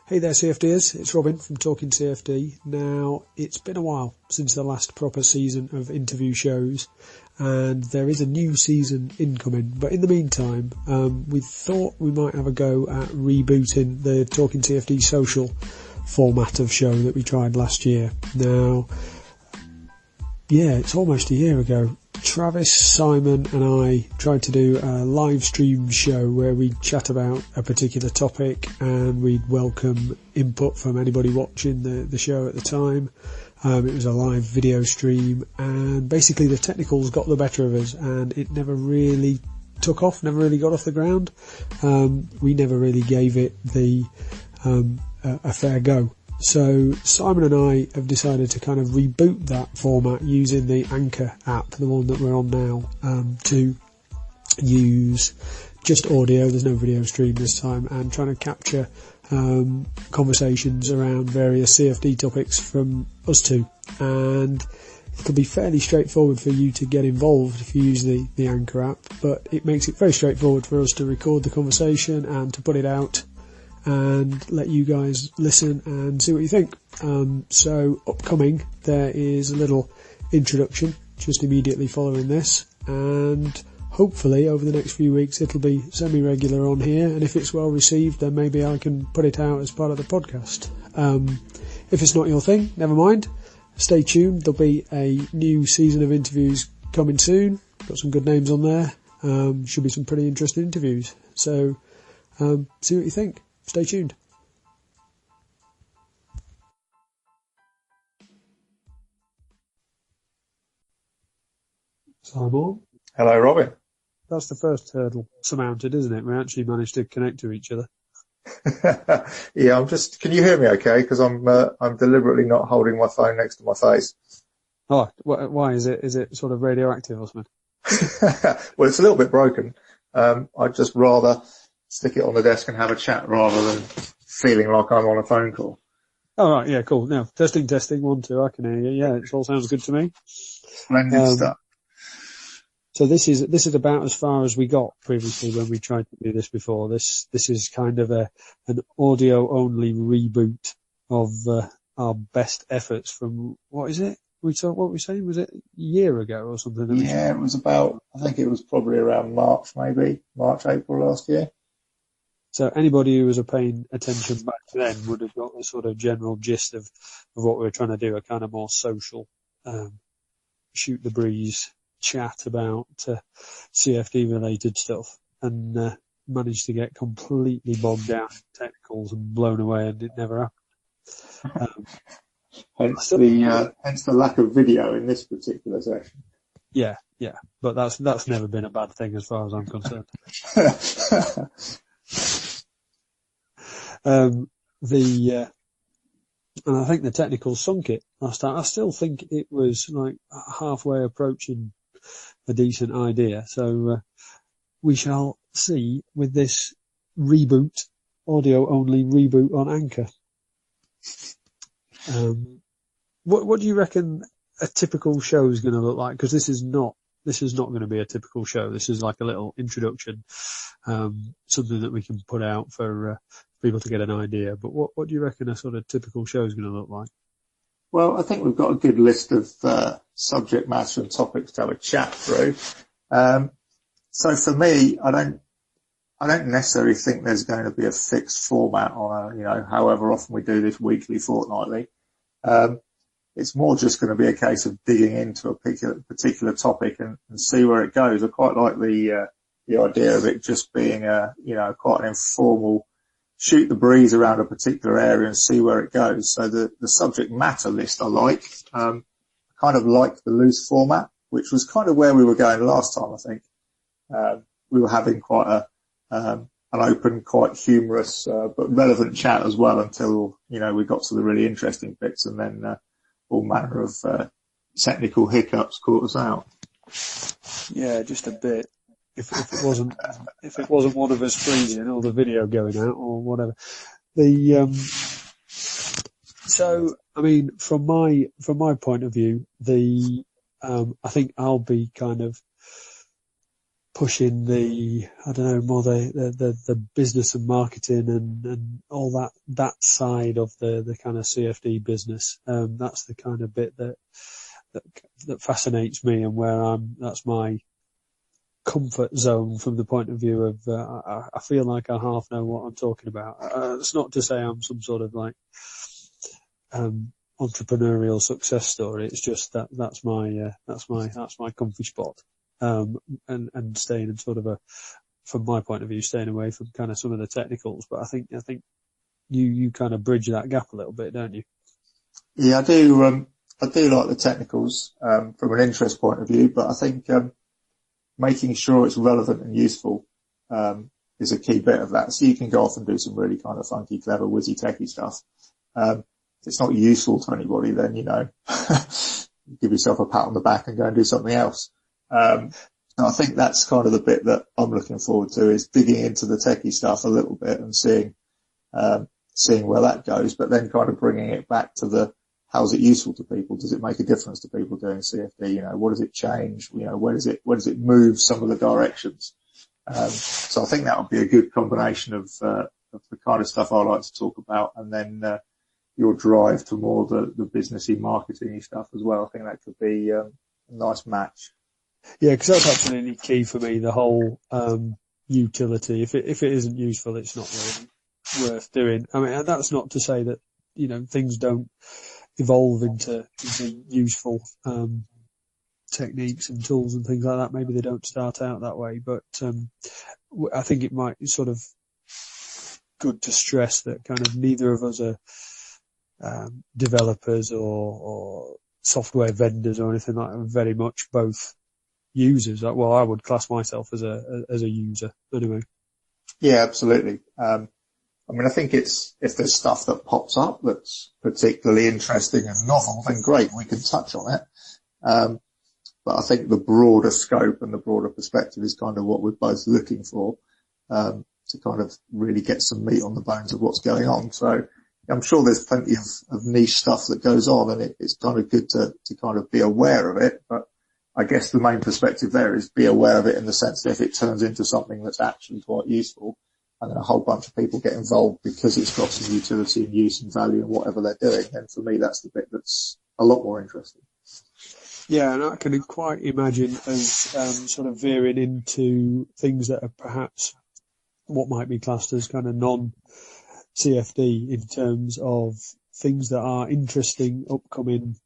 Hey there CFDers, it's Robin from Talking CFD. Now, it's been a while since the last proper season of interview shows, and there is a new season incoming, but in the meantime, we thought we might have a go at rebooting the Talking CFD Social format of show that we tried last year. Now, yeah, it's almost a year ago. Travis, Simon and I tried to do a live stream show where we chat about a particular topic and we'd welcome input from anybody watching the show at the time. It was a live video stream, and basically the technicals got the better of us and it never really took off, never really got off the ground. We never really gave it a fair go. So Simon and I have decided to kind of reboot that format using the Anchor app, the one that we're on now, to use just audio. There's no video stream this time, and trying to capture conversations around various CFD topics from us two. And it'll be fairly straightforward for you to get involved if you use the Anchor app, but it makes it very straightforward for us to record the conversation and to put it out and let you guys listen and see what you think. So upcoming, there is a little introduction just immediately following this, and hopefully over the next few weeks it'll be semi-regular on here, and if it's well received then maybe I can put it out as part of the podcast. If it's not your thing, never mind, stay tuned. There'll be a new season of interviews coming soon. Got some good names on there. Should be some pretty interesting interviews, so see what you think. Stay tuned. Simon? Hello, Robin. That's the first hurdle surmounted, isn't it? We actually managed to connect to each other. Yeah, can you hear me okay? Because I'm deliberately not holding my phone next to my face. Oh, why is it? Is it sort of radioactive or something? Well, it's a little bit broken. I'd just rather stick it on the desk and have a chat rather than feeling like I'm on a phone call. Oh, right, yeah, cool. Now, testing, 1, 2, I can hear you. Yeah, it all sounds good to me. Splendid stuff. So this is about as far as we got previously when we tried to do this before. This is kind of an audio only reboot of our best efforts from, what is it? What were we saying? Was it a year ago or something? Yeah, it was about, I think it was probably around March, April last year. So anybody who was paying attention back then would have got the sort of general gist of what we were trying to do, a kind of more social, shoot the breeze chat about CFD related stuff, and managed to get completely bogged down in technicals and blown away, and it never happened. Hence the lack of video in this particular session. Yeah, but that's never been a bad thing as far as I'm concerned. And I think the technicals sunk it last time. I still think it was like halfway approaching a decent idea. So we shall see with this reboot, audio only reboot on Anchor. What do you reckon a typical show is going to look like? Because this is not going to be a typical show. This is like a little introduction, something that we can put out for people to get an idea. But what do you reckon a sort of typical show is going to look like? Well, I think we've got a good list of subject matter and topics to have a chat through. So for me, I don't necessarily think there's going to be a fixed format on however often we do this weekly, fortnightly. It's more just going to be a case of digging into a particular topic and see where it goes. I quite like the idea of it just being quite an informal shoot the breeze around a particular area and see where it goes. So the subject matter list I like. Kind of like the loose format, which was kind of where we were going last time, I think. We were having quite an open, quite humorous, but relevant chat as well until, we got to the really interesting bits, and then all manner of technical hiccups caught us out. Yeah, just a bit. If it wasn't one of us freezing or the video going out or whatever. So I mean, from my point of view, I think I'll be kind of pushing more the business and marketing and all that side of the kind of CFD business. That's the kind of bit that fascinates me, and where that's my comfort zone from the point of view of, I feel like I half know what I'm talking about. It's not to say I'm some sort of like, entrepreneurial success story. It's just that's my comfy spot. And staying in sort of from my point of view, staying away from kind of some of the technicals. But I think you kind of bridge that gap a little bit, don't you? Yeah, I do. I do like the technicals, from an interest point of view, but I think, making sure it's relevant and useful, is a key bit of that. So you can go off and do some really kind of funky, clever, whizzy, techie stuff. If it's not useful to anybody, then, give yourself a pat on the back and go and do something else. And I think that's kind of the bit that I'm looking forward to, is digging into the techie stuff a little bit and seeing where that goes, but then kind of bringing it back to how's it useful to people? Does it make a difference to people doing CFD? What does it change? Where does it move some of the directions? So I think that would be a good combination of the kind of stuff I like to talk about, and then your drive to more the businessy, marketing stuff as well. I think that could be a nice match. Yeah, because that's absolutely key for me, the whole utility. If it isn't useful, it's not really worth doing. I mean, that's not to say that, things don't evolve into useful techniques and tools and things like that. Maybe they don't start out that way, but I think it might be sort of good to stress that kind of neither of us are developers or software vendors or anything like that. Very much both users. Well, I would class myself as a user anyway. Yeah, absolutely. I think if there's stuff that pops up that's particularly interesting and novel, then great, we can touch on it. But I think the broader scope and the broader perspective is kind of what we're both looking for, to kind of really get some meat on the bones of what's going on. So I'm sure there's plenty of niche stuff that goes on, and it's kind of good to kind of be aware of it. But I guess the main perspective there is be aware of it in the sense that if it turns into something that's actually quite useful, and then a whole bunch of people get involved because it's got some utility and use and value in whatever they're doing, then for me that's the bit that's a lot more interesting. Yeah, and I can quite imagine as sort of veering into things that are perhaps what might be classed as kind of non-CFD, in terms of things that are interesting, upcoming,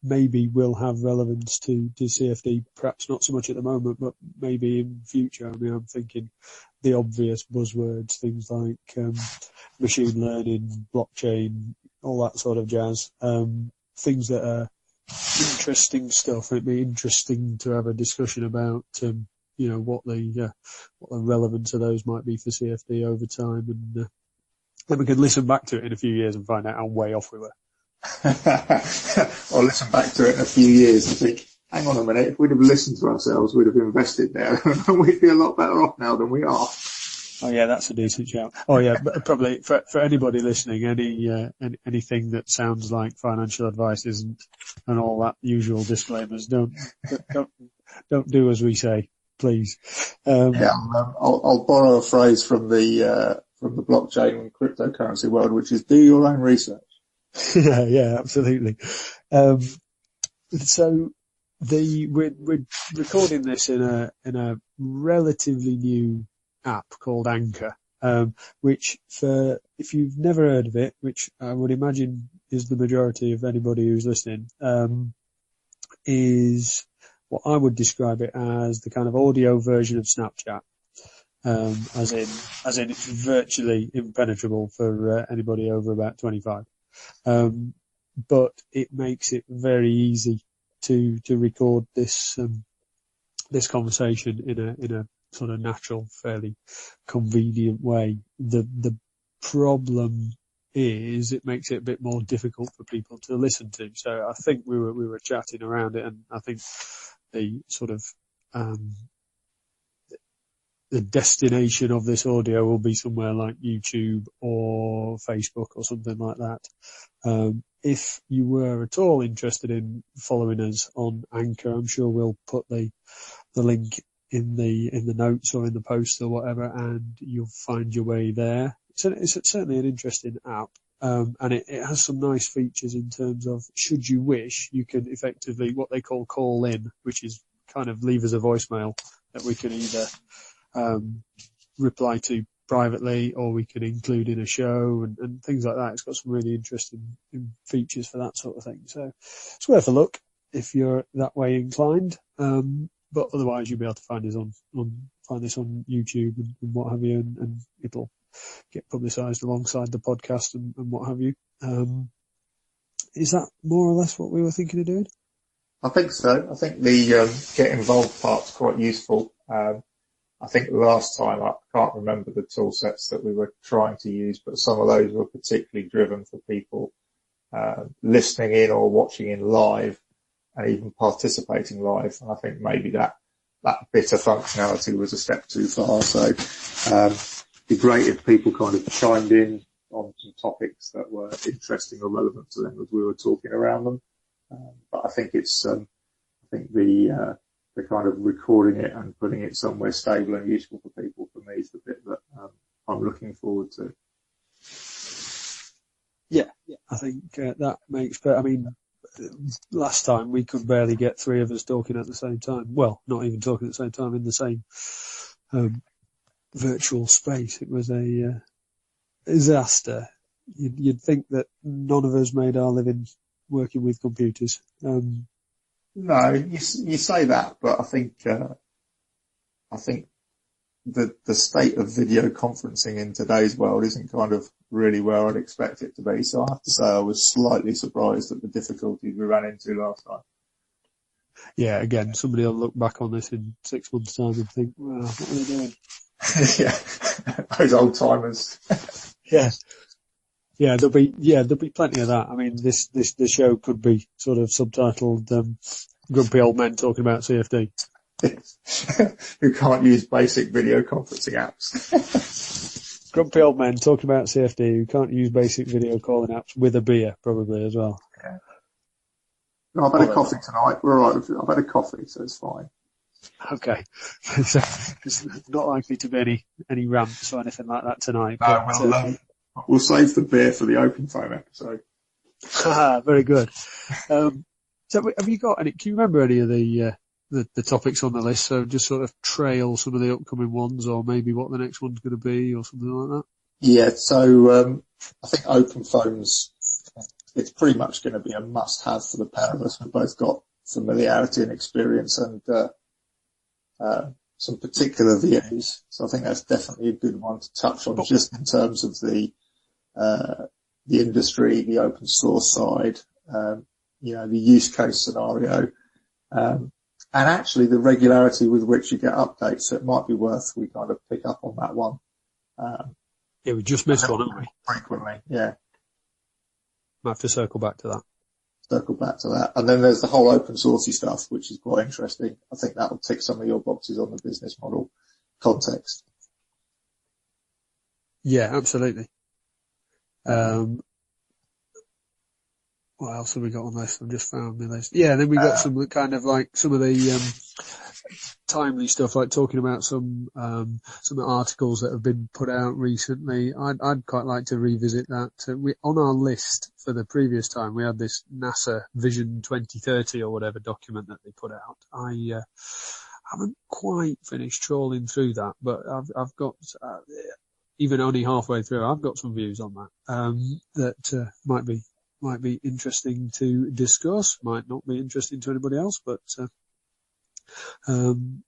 maybe will have relevance to CFD, perhaps not so much at the moment, but maybe in future. I mean, I'm thinking the obvious buzzwords, things like machine learning, blockchain, all that sort of jazz. Things that are interesting stuff. It'd be interesting to have a discussion about, what the relevance of those might be for CFD over time, and then we can listen back to it in a few years and find out how way off we were. Or listen back to it in a few years and think, hang on a minute, if we'd have listened to ourselves, we'd have invested there, we'd be a lot better off now than we are. Oh yeah, that's a decent shout. Oh yeah, but probably for anybody listening, anything that sounds like financial advice isn't, and all that usual disclaimers. Don't do as we say, please. I'll borrow a phrase from the blockchain and cryptocurrency world, which is do your own research. Yeah, absolutely. So we're recording this in a relatively new app called Anchor, which if you've never heard of it, which I would imagine is the majority of anybody who's listening, is what I would describe it as the kind of audio version of Snapchat. As in it's virtually impenetrable for anybody over about 25. But it makes it very easy to record this conversation in a sort of natural, fairly convenient way. The problem is it makes it a bit more difficult for people to listen to. So I think we were chatting around it, and I think the sort of the destination of this audio will be somewhere like YouTube or Facebook or something like that. if you were at all interested in following us on Anchor, I'm sure we'll put the link in the notes or in the post or whatever, and you'll find your way there. It's certainly an interesting app. And it has some nice features in terms of, should you wish, you can effectively what they call in, which is kind of leave us a voicemail that we can either reply to privately or we can include in a show and things like that. It's got some really interesting features for that sort of thing. So it's worth a look if you're that way inclined. But otherwise you'll be able to find us find this on YouTube and what have you, and it'll get publicised alongside the podcast and what have you. Is that more or less what we were thinking of doing? I think so. I think the get involved part's quite useful. I think last time, I can't remember the tool sets that we were trying to use, but some of those were particularly driven for people listening in or watching in live and even participating live. And I think maybe that bit of functionality was a step too far. So it'd be great if people kind of chimed in on some topics that were interesting or relevant to them as we were talking around them. But I think I think the kind of recording it and putting it somewhere stable and useful for people, for me, is the bit that I'm looking forward to. Yeah, I think that makes. But I mean, last time we could barely get three of us talking at the same time. Well, not even talking at the same time in the same virtual space. It was a disaster. You'd think that none of us made our living working with computers. No, you say that, but I think the state of video conferencing in today's world isn't kind of really where I'd expect it to be. So I have to say I was slightly surprised at the difficulties we ran into last time. Yeah, again, somebody will look back on this in 6 months' time and think, well, what are they doing? Yeah, those old timers. Yeah, there'll be plenty of that. I mean, the show could be sort of subtitled, Grumpy Old Men Talking About CFD. Who can't use basic video conferencing apps. Grumpy Old Men Talking About CFD who can't use basic video calling apps with a beer, probably, as well. Yeah. No, I've had a coffee tonight. We're all right. I've had a coffee, so it's fine. Okay. So, there's not likely to be any rants or anything like that tonight. No, we'll save the beer for the open phone episode. Very good. So have you got any, can you remember any of the topics on the list? So just sort of trail some of the upcoming ones or maybe what the next one's going to be or something like that? Yeah, so I think open phones, it's pretty much going to be a must-have for the pair of us. We've both got familiarity and experience and some particular views. So I think that's definitely a good one to touch on, just in terms of the industry, the open source side, the use case scenario, and actually the regularity with which you get updates. So it might be worth we kind of pick up on that one. Yeah, we just missed one, haven't we? Frequently, yeah. Might have to circle back to that. And then there's the whole open sourcey stuff, which is quite interesting. I think that will tick some of your boxes on the business model context. Yeah, absolutely. What else have we got on the list? I've just found the list. Yeah, then we got some kind of like some of the timely stuff, like talking about some articles that have been put out recently. I'd quite like to revisit that. On our list for the previous time, we had this NASA Vision 2030 or whatever document that they put out. I haven't quite finished trawling through that, but I've got even only halfway through, I've got some views on that that might be interesting to discuss. Might not be interesting to anybody else, but and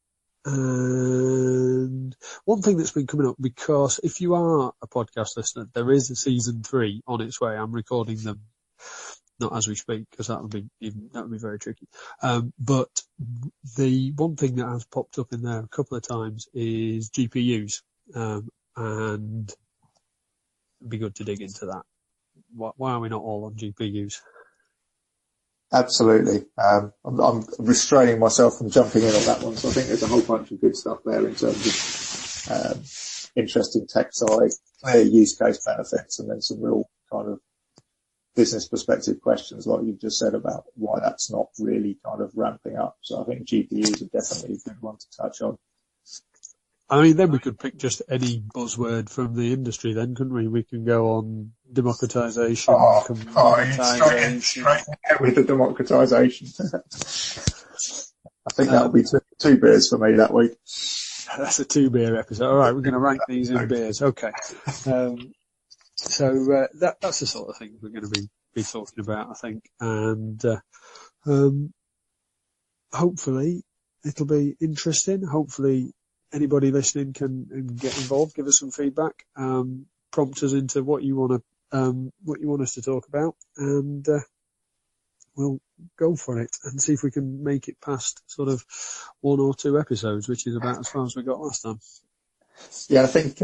one thing that's been coming up, because if you are a podcast listener, there is a season 3 on its way. I'm recording them not as we speak, because that would be very tricky. But the one thing that has popped up in there a couple of times is GPUs, and it'd be good to dig into that. Why are we not all on GPUs? Absolutely. I'm restraining myself from jumping in on that one. So I think there's a whole bunch of good stuff there in terms of interesting tech side, clear use case benefits, and then some real kind of business perspective questions like you've just said about why that's not really kind of ramping up. So I think GPUs are definitely a good one to touch on. I mean, then we could pick just any buzzword from the industry then, couldn't we? We can go on democratization, commoditization. Straight with the democratization. I think that'll be two beers for me that week. That's a 2-beer episode. All right, we're going to rank these in beers. Okay. So that's the sort of thing we're going to be talking about, I think. And hopefully it'll be interesting. Hopefully anybody listening can get involved, give us some feedback, prompt us into what you want us to talk about, and we'll go for it and see if we can make it past sort of 1 or 2 episodes, which is about as far as we got last time. Yeah, I think,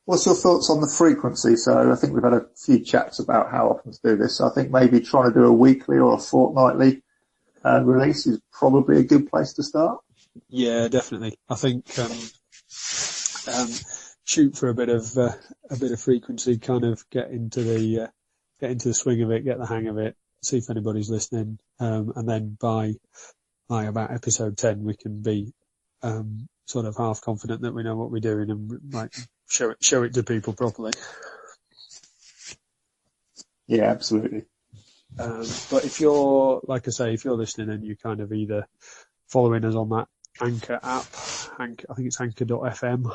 what's your thoughts on the frequency? So I think we've had a few chats about how often to do this. So I think maybe trying to do a weekly or a fortnightly release is probably a good place to start. Yeah, definitely. I think shoot for a bit of frequency, kind of get into the swing of it, get the hang of it, see if anybody's listening, and then by about episode 10 we can be sort of half confident that we know what we're doing and like show it to people properly. Yeah, absolutely. But if you're, like I say, if you're listening and you kind of either following us on that Anchor app, I think it's anchor.fm,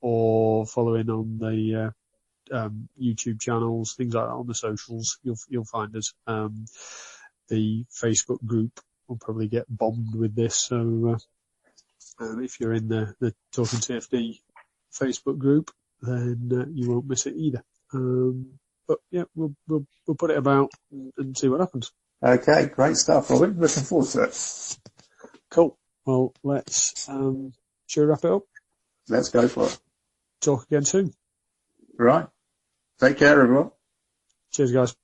or following on the YouTube channels, things like that on the socials, you'll find us. The Facebook group will probably get bombed with this, so if you're in the Talking CFD Facebook group, then you won't miss it either. But yeah, we'll put it about and see what happens. Okay, great stuff, Robin. Looking forward to it. Cool. Well, let's should we wrap it up? Let's go for it. Talk again soon. Right. Take care, everyone. Cheers, guys.